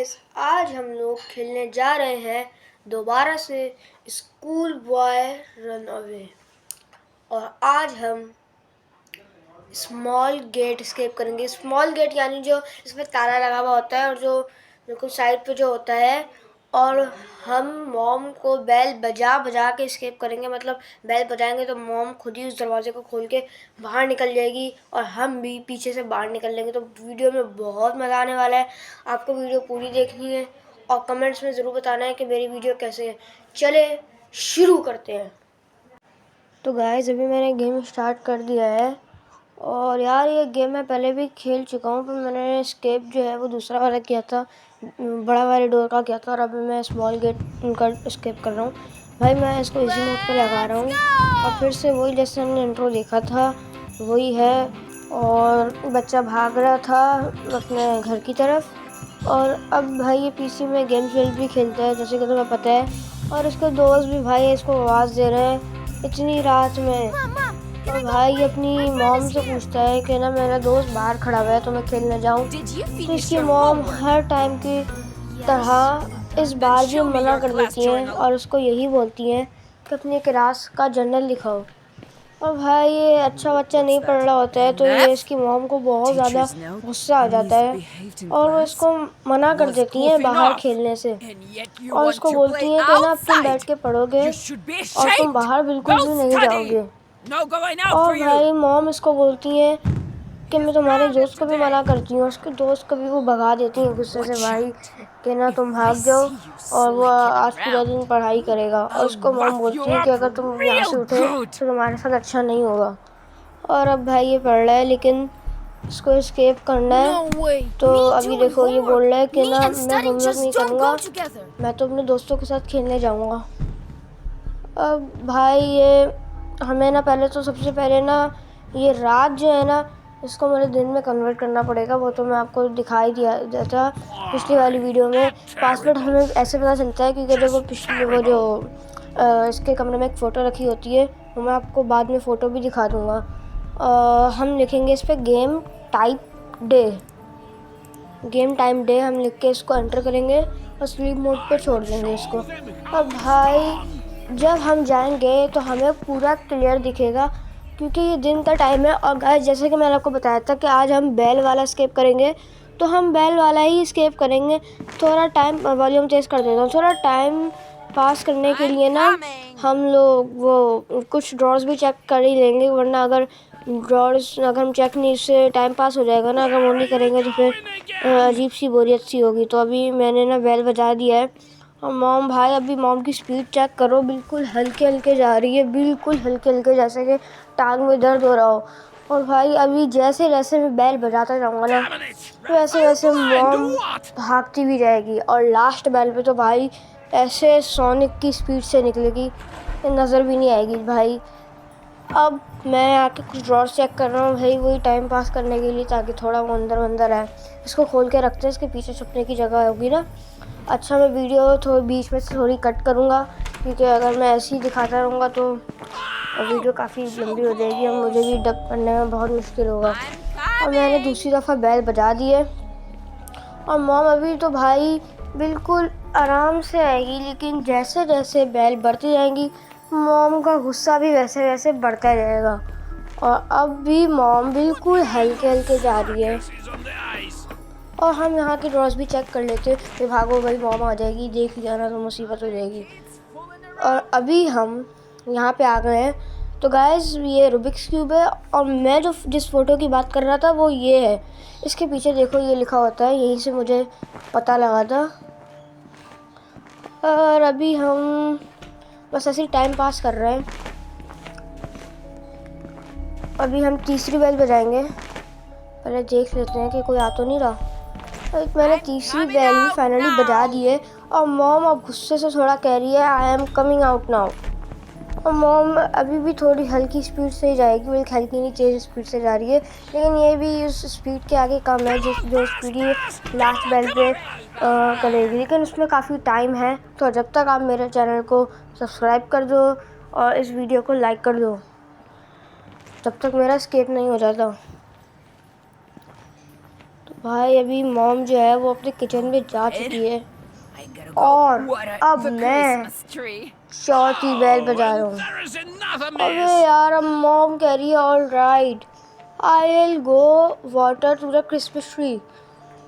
Guys, आज हम लोग खेलने जा रहे हैं दोबारा से स्कूल बॉय रन अवे। और आज हम स्मॉल गेट एस्केप करेंगे। स्मॉल गेट यानी जो इसमें ताला लगा हुआ होता है और जो बिल्कुल साइड पे जो होता है, और हम मॉम को बेल बजा बजा के एस्केप करेंगे। मतलब बेल बजाएंगे तो मॉम खुद ही उस दरवाजे को खोल के बाहर निकल जाएगी और हम भी पीछे से बाहर निकल लेंगे। तो वीडियो में बहुत मज़ा आने वाला है। आपको वीडियो पूरी देखनी है और कमेंट्स में ज़रूर बताना है कि मेरी वीडियो कैसे है। चले शुरू करते हैं। तो गाइस, अभी मैंने गेम स्टार्ट कर दिया है और यार ये गेम मैं पहले भी खेल चुका हूँ, पर मैंने एस्केप जो है वो दूसरा वाला किया था, बड़ा वाले डोर का किया था, और अभी मैं स्मॉल गेट का एस्केप कर रहा हूँ। भाई मैं इसको इजी मोड पे लगा रहा हूँ और फिर से वही जैसे हमने इंट्रो देखा था वही है। और बच्चा भाग रहा था अपने घर की तरफ। और अब भाई ये पीसी में गेम्स वेल भी खेलता है जैसे कि तुम्हें पता है। और इसके दोस्त भी भाई इसको आवाज़ दे रहे हैं इतनी रात में। और भाई अपनी मॉम से पूछता है कि ना मेरा दोस्त बाहर खड़ा हुआ है तो मैं खेलने जाऊं। तो इसकी मॉम हर टाइम की तरह इस बार भी मना कर देती हैं और उसको यही बोलती हैं कि अपनी क्लास का जर्नल दिखाओ। और भाई ये अच्छा बच्चा नहीं पढ़ रहा होता है तो ये इसकी मॉम को बहुत ज़्यादा गुस्सा आ जाता है और वो इसको मना कर देती हैं बाहर खेलने से। और उसको बोलती हैं कि ना अब तुम बैठ के पढ़ोगे और तुम बाहर बिल्कुल भी नहीं जाओगे। और भाई मॉम इसको बोलती हैं कि मैं तुम्हारे दोस्त को भी मना करती हूँ। उसके दोस्त को भी वो भगा देती हैं गुस्से से भाई कि ना तुम भाग जाओ और वो आज पूरा दिन पढ़ाई करेगा। और उसको मॉम बोलती है कि अगर तुम यहाँ से उठे तो तुम्हारे साथ अच्छा नहीं होगा। और अब भाई ये पढ़ रहा है लेकिन इसको एस्केप करना है। तो अभी देखो ये बोल रहा है कि ना मैं होमवर्क नहीं करूँगा, मैं तो अपने दोस्तों के साथ खेलने जाऊँगा। अब भाई ये हमें ना पहले तो सबसे पहले ना ये रात जो है ना इसको मेरे दिन में कन्वर्ट करना पड़ेगा। वो तो मैं आपको दिखाई दिया था पिछली वाली वीडियो में। पासवर्ड हमें ऐसे पता चलता है क्योंकि जब वो जो इसके कमरे में एक फ़ोटो रखी होती है वो मैं आपको बाद में फ़ोटो भी दिखा दूँगा। हम लिखेंगे इस पर गेम टाइम डे हम लिख के इसको एंटर करेंगे और स्लीप मोड पे छोड़ देंगे इसको। अब भाई जब हम जाएंगे तो हमें पूरा क्लियर दिखेगा क्योंकि ये दिन का टाइम है। और गाइस जैसे कि मैंने आपको बताया था कि आज हम बेल वाला एस्केप करेंगे तो हम बेल वाला ही एस्केप करेंगे। थोड़ा टाइम वॉल्यूम तेज़ कर देता हूँ। थोड़ा टाइम पास करने के लिए ना हम लोग वो कुछ ड्रॉर्स भी चेक कर ही लेंगे, वरना अगर ड्रॉर्स अगर हम चेक नहीं इससे टाइम पास हो जाएगा ना। अगर वो नहीं करेंगे तो फिर अजीब सी बोरियत सी होगी। तो अभी मैंने ना बेल बजा दिया है। और मॉम भाई अभी मॉम की स्पीड चेक करो, बिल्कुल हल्के हल्के जा रही है, बिल्कुल हल्के हल्के जैसे कि टांग में दर्द हो रहा हो। और भाई अभी जैसे जैसे मैं बेल बजाता जाऊँगा ना तो वैसे वैसे मॉम भागती भी जाएगी और लास्ट बेल पे तो भाई ऐसे सोनिक की स्पीड से निकलेगी नज़र भी नहीं आएगी भाई। अब मैं आके कुछ ड्रॉर चेक कर रहा हूँ भाई, वही टाइम पास करने के लिए, ताकि थोड़ा वो अंदर अंदर आए। इसको खोल के रखते हैं, इसके पीछे छुपने की जगह होगी ना। अच्छा मैं वीडियो थोड़ी बीच में से थोड़ी कट करूँगा क्योंकि अगर मैं ऐसे ही दिखाता रहूँगा तो वीडियो काफ़ी लंबी हो जाएगी और मुझे भी डब करने में बहुत मुश्किल होगा। और मैंने दूसरी दफ़ा बेल बजा दी है और मॉम अभी तो भाई बिल्कुल आराम से आएगी, लेकिन जैसे जैसे बेल बढ़ती जाएंगी मॉम का गुस्सा भी वैसे वैसे बढ़ता जाएगा। और अब भी मॉम बिल्कुल हल्के हल्के जा रही है। और हम यहाँ के ड्रॉर्स भी चेक कर लेते हैं कि भागो भाई मॉम आ जाएगी, देख लिया ना तो मुसीबत हो जाएगी। और अभी हम यहाँ पे आ गए हैं। तो गाइस ये रूबिक्स क्यूब है और मैं जो जिस फ़ोटो की बात कर रहा था वो ये है। इसके पीछे देखो ये लिखा होता है, यहीं से मुझे पता लगा था। और अभी हम बस ऐसे ही टाइम पास कर रहे हैं। अभी हम तीसरी बेल बजाएंगे, पहले देख लेते हैं कि कोई आ तो नहीं रहा। मैंने तीसरी बेल भी फाइनली बजा दी है और मॉम अब गुस्से से थोड़ा कह रही है I am coming out now. और मॉम अभी भी थोड़ी हल्की स्पीड से जाएगी, बल्कि हल्की नहीं तेज़ स्पीड से जा रही है, लेकिन ये भी उस स्पीड के आगे कम है जो स्पीड ये लास्ट बेल पे करेगी। लेकिन उसमें काफ़ी टाइम है, तो जब तक आप मेरे चैनल को सब्सक्राइब कर दो और इस वीडियो को लाइक कर दो तब तक मेरा एस्केप नहीं हो जाता। तो भाई अभी मॉम जो है वो अपने किचन में जा चुकी है और अब मैं चौथी बेल बजा रहा हूँ। अबे यार अब मॉम कह रही है all right I will go water to the Christmas tree.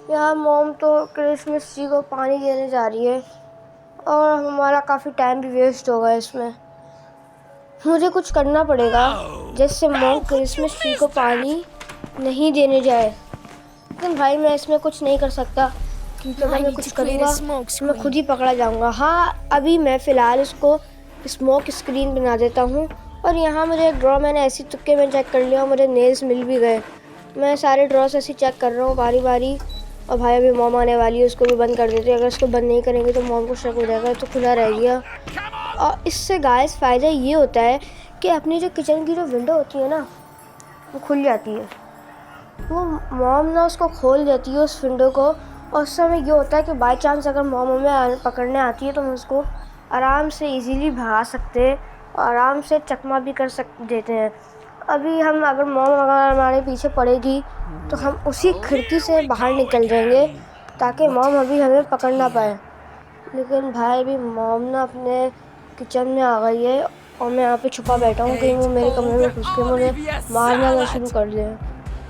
यार मॉम तो क्रिसमस ट्री को पानी देने जा रही है और हमारा काफ़ी टाइम भी वेस्ट होगा इसमें। मुझे कुछ करना पड़ेगा जिससे मॉम क्रिसमस ट्री को पानी नहीं देने जाए। लेकिन भाई मैं इसमें कुछ नहीं कर सकता क्योंकि अगर मैं कुछ करूँगा मैं खुद ही पकड़ा जाऊँगा। हाँ अभी मैं फ़िलहाल इसको स्मोक स्क्रीन बना देता हूँ। और यहाँ मुझे एक ड्रॉ मैंने ऐसी तुक्के में चेक कर लिया और मुझे नेल्स मिल भी गए। मैं सारे ड्रॉस ऐसे चेक कर रहा हूँ बारी बारी। और भाई अभी मॉम आने वाली है, उसको भी बंद कर देते हैं। अगर उसको बंद नहीं करेंगे तो मॉम को शक हो जाएगा, तो खुला रह गया। और इससे गाइस फ़ायदा ये होता है कि अपनी जो किचन की जो विंडो होती है ना वो खुल जाती है। वो मॉम ना उसको खोल देती है उस विंडो को। और उस समय ये होता है कि बाई चांस अगर मॉम हमें पकड़ने आती है तो हम उसको आराम से इजीली भगा सकते हैं और आराम से चकमा भी कर देते हैं। अभी हम अगर मॉम अगर हमारे पीछे पड़ेगी तो हम उसी खिड़की से बाहर निकल जाएंगे ताकि मॉम अभी हमें पकड़ ना पाए। लेकिन भाई अभी मॉम ना अपने किचन में आ गई है और मैं यहाँ पे छुपा बैठा हूँ कहीं वो मेरे कमरे में घुस के मुझे मारना ना शुरू कर दे।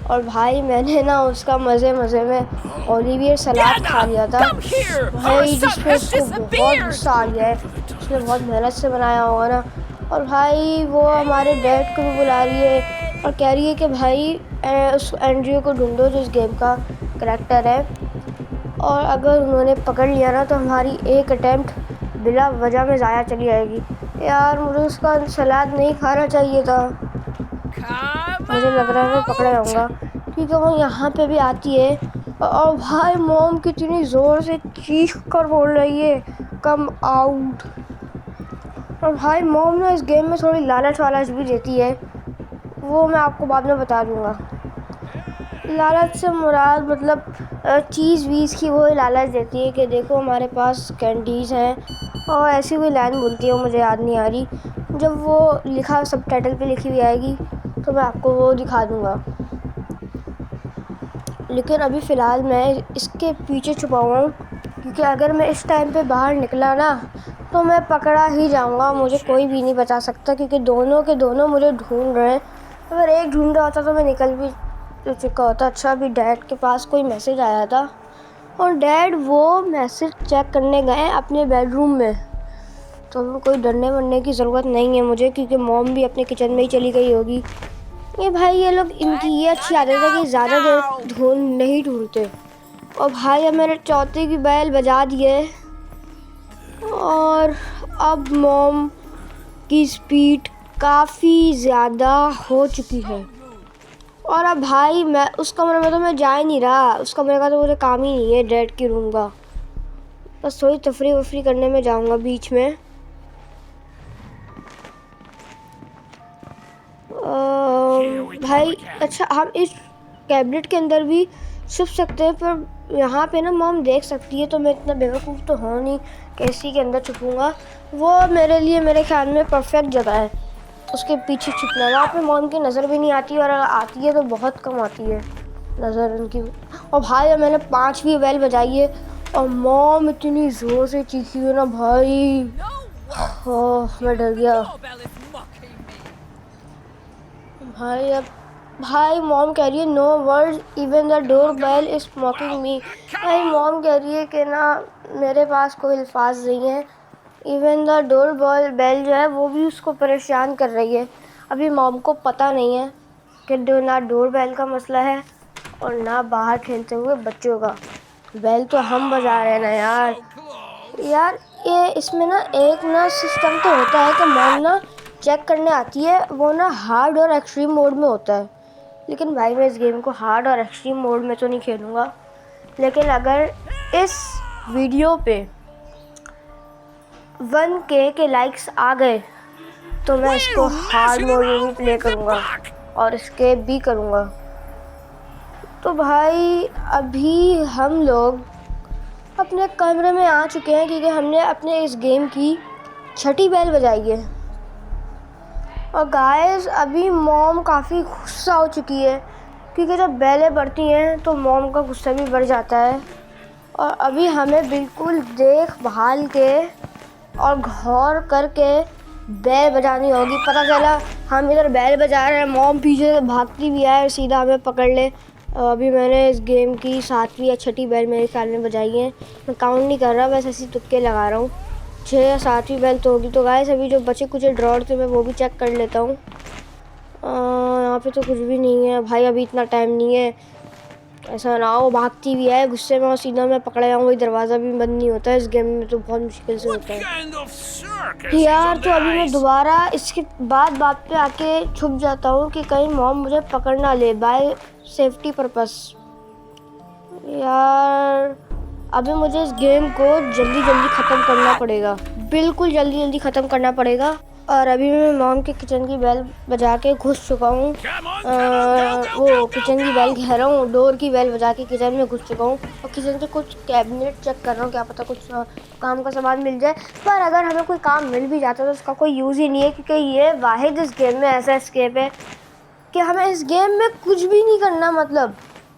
और भाई मैंने ना उसका मज़े में ओलिवियर सलाद खा लिया था भाई, जिसमें उसको बहुत गुस्सा आ गया है। उसने बहुत मेहनत से बनाया होगा ना। और भाई वो हमारे डैड को भी बुला रही है और कह रही है कि भाई उस एंड्रयू को ढूंढो जो इस गेम का करैक्टर है, और अगर उन्होंने पकड़ लिया ना तो हमारी एक अटैम्प्ट बिला वजह में ज़ाया चली जाएगी। यार मुझे उसका सलाद नहीं खाना चाहिए था। मुझे लग रहा है मैं पकड़ा जाऊँगा क्योंकि वो यहाँ पे भी आती है। और भाई मॉम कितनी ज़ोर से चीख कर बोल रही है कम आउट। और भाई मॉम ना इस गेम में थोड़ी लालच वालच भी देती है, वो मैं आपको बाद में बता दूँगा। लालच से मुराद मतलब चीज़ वीज़ की वो लालच देती है कि देखो हमारे पास कैंडीज़ हैं और ऐसी कोई लाइन बोलती है, वो मुझे याद नहीं आ रही। जब वो लिखा सब टाइटल पे लिखी हुई आएगी तो मैं आपको वो दिखा दूँगा। लेकिन अभी फ़िलहाल मैं इसके पीछे छुपा हुआ हूँ क्योंकि अगर मैं इस टाइम पे बाहर निकला ना तो मैं पकड़ा ही जाऊँगा। मुझे कोई भी नहीं बचा सकता क्योंकि दोनों के दोनों मुझे ढूंढ रहे हैं। अगर एक ढूंढ रहा होता तो मैं निकल भी चुका होता। अच्छा अभी डैड के पास कोई मैसेज आया था और डैड वो मैसेज चेक करने गए अपने बेडरूम में। तो कोई डरने वरने की ज़रूरत नहीं है मुझे क्योंकि मॉम भी अपने किचन में ही चली गई होगी। ये भाई ये लोग इनकी ये अच्छी आदत है कि ज़्यादा देर नहीं ढूंढते। और भाई अब मैंने चौथे की बेल बजा दी है और अब मॉम की स्पीड काफ़ी ज़्यादा हो चुकी है। और अब भाई मैं उस कमरे में तो मैं जा ही नहीं रहा, उस कमरे का तो मुझे काम ही नहीं है डैड के रूम का। बस थोड़ी तफरी वफरी करने में जाऊंगा बीच में। भाई अच्छा हम इस कैबिनेट के अंदर भी छुप सकते हैं, पर यहाँ पे ना मॉम देख सकती है तो मैं इतना बेवकूफ़ तो हूँ नहीं कि इसी के अंदर छुपूंगा। वो मेरे लिए मेरे ख्याल में परफेक्ट जगह है उसके पीछे छुपना। वहाँ पे मॉम की नज़र भी नहीं आती और आती है तो बहुत कम आती है नज़र उनकी। और भाई मैंने 5वीं बेल बजाई है और मॉम इतनी ज़ोर से चीखी है ना भाई, ओह मैं डर गया। भाई अब भाई मॉम कह रही है no word even the door bell is mocking me. भाई मॉम कह रही है कि ना मेरे पास कोई अल्फाज नहीं है। इवन द डोर बेल जो है वो भी उसको परेशान कर रही है। अभी मॉम को पता नहीं है कि ना डोर बेल का मसला है और ना बाहर खेलते हुए बच्चों का। बेल तो हम बजा रहे हैं ना यार। यार ये इसमें ना एक ना सिस्टम तो होता है कि मॉम ना चेक करने आती है, वो ना हार्ड और एक्सट्रीम मोड में होता है। लेकिन भाई मैं इस गेम को हार्ड और एक्सट्रीम मोड में तो नहीं खेलूँगा। लेकिन अगर इस वीडियो पे 1K के लाइक्स आ गए तो मैं इसको हार्ड मोड में भी प्ले करूँगा और स्केप भी करूँगा। तो भाई अभी हम लोग अपने कमरे में आ चुके हैं क्योंकि हमने अपने इस गेम की 6ठी बेल बजाई है। और गाइस अभी मॉम काफ़ी गुस्सा हो चुकी है क्योंकि जब बेलें बढ़ती हैं तो मॉम का गुस्सा भी बढ़ जाता है। और अभी हमें बिल्कुल देखभाल के और गौर करके बेल बजानी होगी। पता चला हम इधर बेल बजा रहे हैं, मॉम पीछे से भागती भी आए और सीधा हमें पकड़ ले। अभी मैंने इस गेम की 7वीं या 6ठी बेल मेरे ख्याल में बजाई है। मैं काउंट नहीं कर रहा, बस ऐसे तुक्के लगा रहा हूँ। 6 या 7वीं बेल तो होगी। तो गाइस अभी जो बचे कुछ ड्रॉर थे मैं वो भी चेक कर लेता हूँ। यहाँ पे तो कुछ भी नहीं है भाई, अभी इतना टाइम नहीं है। ऐसा ना हो भागती भी है गुस्से में और सीधा मैं पकड़ा जाऊँ। वही दरवाज़ा भी बंद नहीं होता है इस गेम में, तो बहुत मुश्किल से होता है यार। तो अभी मैं दोबारा इसके बाद बात पे आके छुप जाता हूँ कि कहीं मॉम मुझे पकड़ ना ले, बाय सेफ्टी पर्पस। यार अभी मुझे इस गेम को जल्दी जल्दी ख़त्म करना पड़ेगा, बिल्कुल जल्दी जल्दी ख़त्म करना पड़ेगा। और अभी मैं मॉम के किचन की बेल बजा के घुस चुका हूँ। वो किचन की बेल कह रहा हूँ, डोर की बेल बजा के किचन में घुस चुका हूँ और किचन के कुछ कैबिनेट चेक कर रहा हूँ, क्या पता कुछ काम का सामान मिल जाए। पर अगर हमें कोई काम मिल भी जाता है तो उसका कोई यूज़ ही नहीं है, क्योंकि ये वाहिद इस गेम में ऐसा एस्केप है कि हमें इस गेम में कुछ भी नहीं करना। मतलब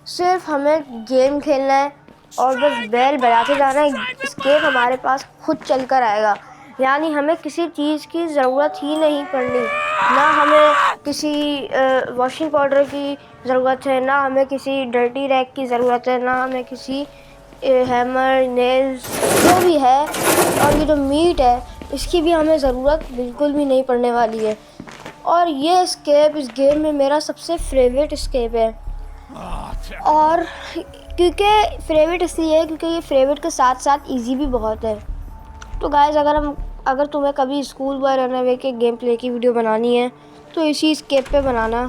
सिर्फ हमें गेम खेलना है और बस बेल बजाते जाना है। एस्केप हमारे पास खुद चल कर आएगा, यानी हमें किसी चीज़ की ज़रूरत ही नहीं पड़नी। ना हमें किसी वॉशिंग पाउडर की ज़रूरत है, ना हमें किसी डर्टी रैक की ज़रूरत है, ना हमें किसी हैमर नेल्स जो भी है। और ये जो मीट है इसकी भी हमें ज़रूरत बिल्कुल भी नहीं पड़ने वाली है। और ये एस्केप इस गेम में मेरा सबसे फेवरेट एस्केप है। और क्योंकि फेवरेट इसलिए है क्योंकि ये फेवरेट के साथ साथ इजी भी बहुत है। तो गाइस अगर तुम्हें कभी स्कूल बॉय रनअवे के गेम प्ले की वीडियो बनानी है तो इसी स्केप पे बनाना,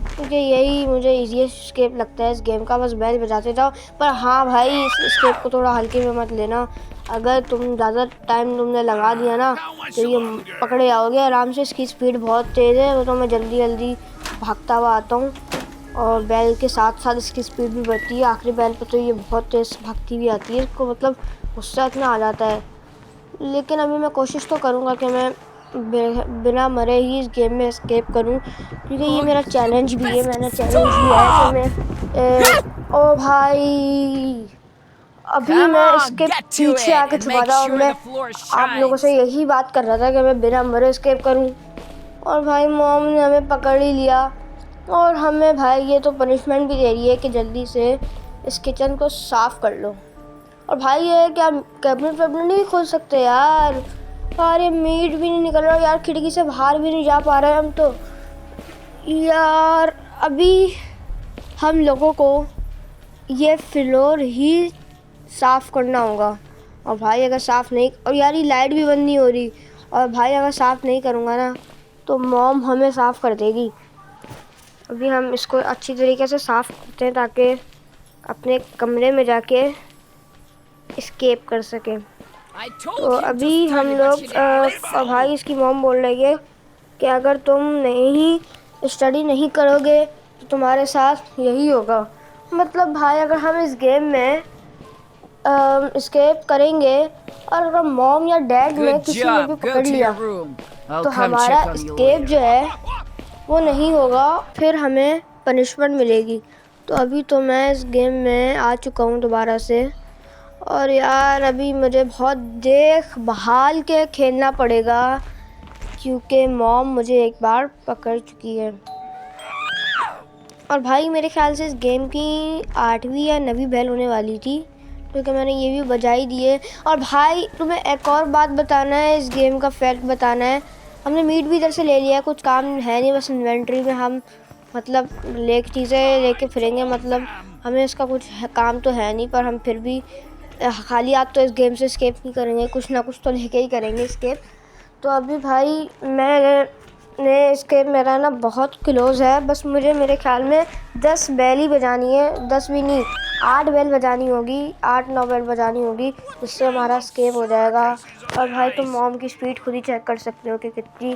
क्योंकि यही मुझे इजीएस्ट स्केप लगता है इस गेम का। बस बेल बजाते जाओ। पर हाँ भाई, इस स्केप को थोड़ा हल्के में मत लेना। अगर तुम ज़्यादा टाइम तुमने लगा दिया ना तो ये पकड़े जाओगे आराम से। इसकी स्पीड बहुत तेज़ है, तो मैं जल्दी जल्दी भागता हुआ आता हूँ और बेल के साथ साथ इसकी स्पीड भी बढ़ती है। आखिरी बेल पर तो ये बहुत तेज़ भागती भी आती है, इसको मतलब गुस्सा इतना आ जाता है। लेकिन अभी मैं कोशिश तो करूँगा कि मैं बिना मरे ही इस गेम में एस्केप करूँ, क्योंकि ये मेरा चैलेंज भी है। मैंने चैलेंज लिया है कि मैं ओ भाई अभी मैं इसके पीछे आके छुपा था और मैं आप लोगों से यही बात कर रहा था कि मैं बिना मरे एस्केप करूँ। और भाई मॉम ने हमें पकड़ ही लिया और हमें भाई ये तो पनिशमेंट भी दे रही है कि जल्दी से इस किचन को साफ़ कर लो। और भाई ये क्या कैबिनेट वैबिनेट नहीं खोल सकते यार? ये मीट भी नहीं निकल रहा यार, खिड़की से बाहर भी नहीं जा पा रहे हम तो। यार अभी हम लोगों को ये फ्लोर ही साफ़ करना होगा। और भाई अगर साफ़ नहीं, और यार ये लाइट भी बंद नहीं हो रही, और भाई अगर साफ़ नहीं करूँगा ना तो मॉम हमें साफ़ कर देगी। अभी हम इसको अच्छी तरीके से साफ़ करते हैं ताकि अपने कमरे में जाके एस्केप कर सके। तो अभी हम लोग भाई इसकी मॉम बोल रही है कि अगर तुम नहीं स्टडी नहीं करोगे तो तुम्हारे साथ यही होगा। मतलब भाई अगर हम इस गेम में एस्केप करेंगे और अगर मॉम या डैड ने किसी ने भी पकड़ लिया तो हमारा एस्केप जो है वो नहीं होगा, फिर हमें पनिशमेंट मिलेगी। तो अभी तो मैं इस गेम में आ चुका हूँ दोबारा से, और यार अभी मुझे बहुत देखभाल के खेलना पड़ेगा क्योंकि मॉम मुझे एक बार पकड़ चुकी है। और भाई मेरे ख्याल से इस गेम की 8वीं या 9वीं बेल होने वाली थी, क्योंकि मैंने ये भी बजाई दी है। और भाई तुम्हें एक और बात बताना है, इस गेम का फैक्ट बताना है। हमने मीट भी इधर से ले लिया, कुछ काम है नहीं, बस इन्वेंट्री में हम मतलब चीज़ें लेके फिरेंगे। मतलब हमें इसका कुछ काम तो है नहीं, पर हम फिर भी खाली हाथ तो इस गेम से एस्केप नहीं करेंगे, कुछ ना कुछ तो लेके ही करेंगे एस्केप। तो अभी भाई मैंने एस्केप मेरा ना बहुत क्लोज़ है, बस मुझे मेरे ख्याल में 10 बेल ही बजानी है, 10 भी नहीं 8 बेल बजानी होगी, 8-9 बेल बजानी होगी, जिससे हमारा एस्केप हो जाएगा। और भाई तुम मॉम की स्पीड खुद ही चेक कर सकते हो कि कितनी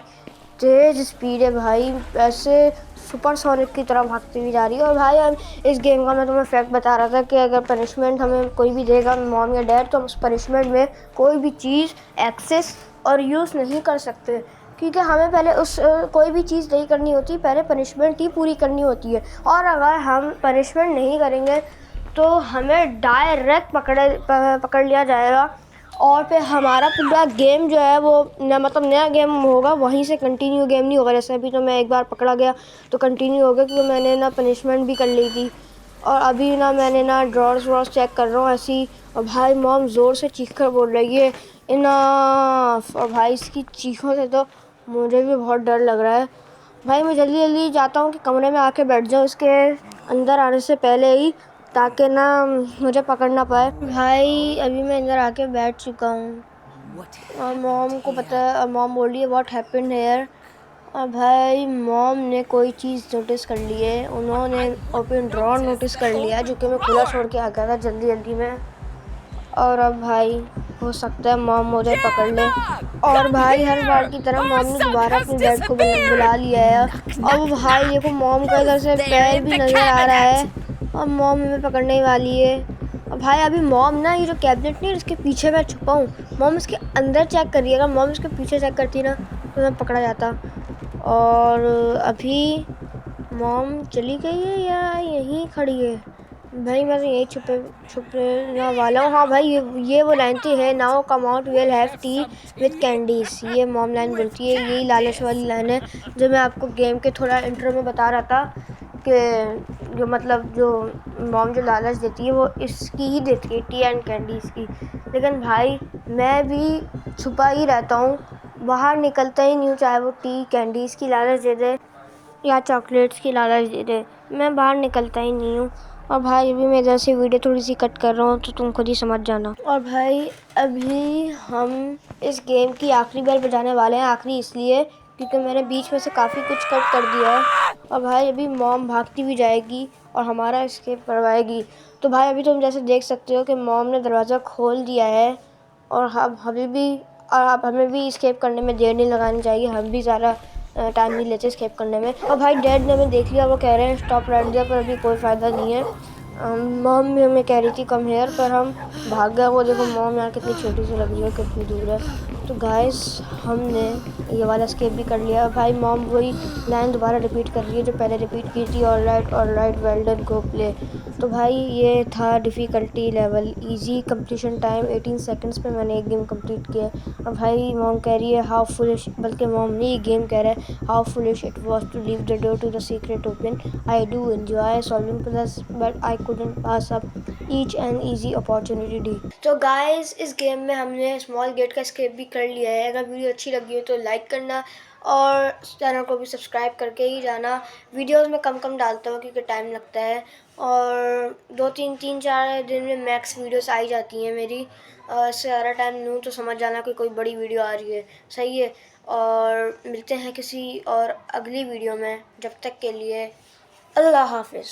तेज़ स्पीड है भाई, ऐसे सुपर सोनिक की तरह भागती हुई जा रही है। और भाई इस गेम का मैं तुम्हें फैक्ट बता रहा था कि अगर पनिशमेंट हमें कोई भी देगा मॉम या डैड, तो हम उस पनिशमेंट में कोई भी चीज़ एक्सेस और यूज़ नहीं कर सकते, क्योंकि हमें पहले उस कोई भी चीज़ नहीं करनी होती, पहले पनिशमेंट ही पूरी करनी होती है। और अगर हम पनिशमेंट नहीं करेंगे तो हमें डायरेक्ट पकड़ लिया जाएगा और फिर हमारा पूरा गेम जो है वो मतलब नया गेम होगा, वहीं से कंटिन्यू गेम नहीं होगा। जैसे अभी तो मैं एक बार पकड़ा गया तो कंटिन्यू हो गया, क्योंकि मैंने ना पनिशमेंट भी कर ली थी। और अभी ना मैंने ना ड्रॉर्स वॉर्स चेक कर रहा हूँ ऐसे ही, और भाई मॉम ज़ोर से चीख कर बोल रही है इनफ। और भाई इसकी चीखों से तो मुझे भी बहुत डर लग रहा है। भाई मैं जल्दी जल्दी जाता हूँ कि कमरे में आके बैठ जाऊँ इसके अंदर आने से पहले ही, ताकि ना मुझे पकड़ ना पाए। भाई अभी मैं अंदर आके बैठ चुका हूँ और मॉम को पता है, और मॉम बोल रही है व्हाट हैपेंड हियर। और भाई मॉम ने कोई चीज़ नोटिस कर ली है, उन्होंने ओपन ड्रॉर नोटिस कर लिया है, जो कि मैं खुला छोड़ के आ गया था जल्दी जल्दी में। और अब भाई हो सकता है मॉम मुझे पकड़ ले। और भाई हर बार की तरह मॉम ने दोबारा अपने डैड को बुला लिया है। और वो भाई देखो मॉम का इधर से पैर भी नज़र आ रहा है और मॉम हमें पकड़ने वाली है। और भाई अभी मॉम ना ये जो कैबिनेट नहीं इसके पीछे मैं छुपा हूँ, मॉम इसके अंदर चेक कर रही है। अगर मॉम इसके पीछे चेक करती ना तो मैं पकड़ा जाता। और अभी मॉम चली गई है या यहीं खड़ी है? भाई मैं तो यही छुपने वाला हूँ। हाँ भाई ये वो लाइन तो है, now come out will have T with candies, ये मॉम लाइन बोलती है। यही लालच वाली लाइन है जो मैं आपको गेम के थोड़ा इंट्रो में बता रहा था कि जो मतलब जो मॉम जो लालच देती है वो इसकी ही देती है, टी एंड कैंडीज़ की। लेकिन भाई मैं भी छुपा ही रहता हूँ, बाहर निकलता ही नहीं हूँ, चाहे वो टी कैंडीज़ की लालच दे दे या चॉकलेट्स की लालच दे दे, मैं बाहर निकलता ही नहीं हूँ। और भाई अभी मैं इधर से वीडियो थोड़ी सी कट कर रहा हूँ तो तुम खुद ही समझ जाना। और भाई अभी हम इस गेम की आखिरी बेल बजाने वाले हैं, आखिरी इसलिए क्योंकि मैंने बीच में से काफ़ी कुछ कट कर दिया है। और भाई अभी मॉम भागती भी जाएगी और हमारा एस्केप करवाएगी। तो भाई अभी तुम जैसे देख सकते हो कि मॉम ने दरवाज़ा खोल दिया है और अब हमें भी एस्केप करने में देर नहीं लगानी चाहिए। हम भी ज़्यादा टाइम नहीं लेते एस्केप करने में। और भाई डैड ने हमें देख लिया, वो कह रहे हैं स्टॉप राइट देयर, पर अभी कोई फ़ायदा नहीं है। मॉम भी हमें कह रही थी कम हेयर, पर हम भाग गए। वो देखो मॉम यहाँ कितनी छोटी सी लग रही है, कितनी दूर है। तो गाइस हमने ये वाला एस्केप भी कर लिया। भाई मॉम वही लाइन दोबारा रिपीट कर रही है जो पहले रिपीट की थी, all right well done go play. तो भाई ये था difficulty level easy, completion time 18 seconds पे मैंने एक गेम कंप्लीट किया। और भाई मॉम कह रही है हाउ फुलिश, बल्कि मॉम ने ये गेम कह रहा है how foolish it was to leave the door to the secret open, I do enjoy solving puzzles but I couldn't pass up each and easy opportunity डी। तो गाइस इस game में हमने स्मॉल गेट का escape भी कर लिया है। अगर वीडियो अच्छी लगी हो तो लाइक करना और चैनल को भी सब्सक्राइब करके ही जाना। वीडियोस में कम डालता हूँ क्योंकि टाइम लगता है, और 3-4 दिन में मैक्स वीडियोस आ ही जाती हैं मेरी। इससे ज़्यादा टाइम लूँ तो समझ जाना कि कोई बड़ी वीडियो आ रही है, सही है। और मिलते हैं किसी और अगली वीडियो में, जब तक के लिए अल्लाह हाफिज़।